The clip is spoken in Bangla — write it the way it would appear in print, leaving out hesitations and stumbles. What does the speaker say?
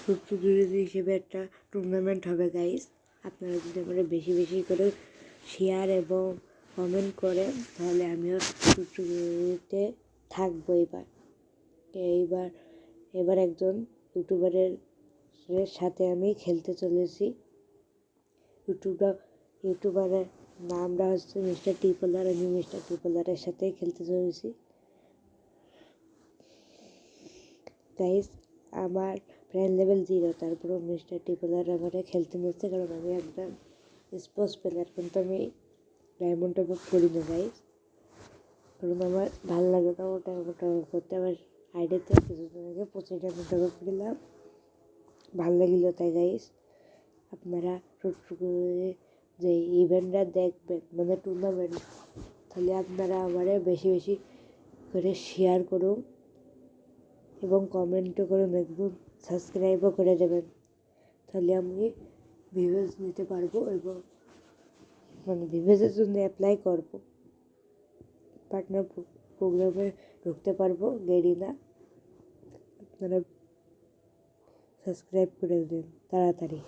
প্রতিযোগিতা হিসেবে একটা টুর্নামেন্ট হবে গাইস। আপনারা যদি আমরা বেশি বেশি করে শেয়ার এবং কমেন্ট করেন তাহলে আমিও প্রতিযোগিতাতে থাকবো। এইবার এবার একজন ইউটিউবারের সাথে আমি খেলতে চলেছি। ইউটিউবারের নামটা হচ্ছে মিস্টার টিপলার। আমি মিস্টার টিপলারের সাথে খেলতে চলেছি গাইস। আমার ফ্রেন্ড লেভেল 0, তারপরেও মিস্টার টিপলার আমাকে খেলতে নিচ্ছে, কারণ আমি একদম স্পোর্টস প্লেয়ার। কিন্তু আমি ডায়মন্ড টপ আপ করি না গাইস, কারণ আমার ভালো লাগে না ওটা করতে। আমার আইডিতে কিছুদিন আগে 25 ডায়মন্ড টপ আপ করলাম, ভালো লাগিল তাই গাইস। আপনারা যে ইভেন্টটা দেখবেন, মানে টুর্নামেন্ট, তাহলে আপনারা আমারে বেশি বেশি করে শেয়ার করুন এবং কমেন্টও করে দেখবেন, সাবস্ক্রাইবও করে দেবেন। তাহলে আমি ভিউজ নিতে পারবো এবং মানে ভিউজের জন্য অ্যাপ্লাই করবো, পার্টনার প্রোগ্রামে ঢুকতে পারবো গেরিনা। আপনারা সাবস্ক্রাইব করে দেন তাড়াতাড়ি।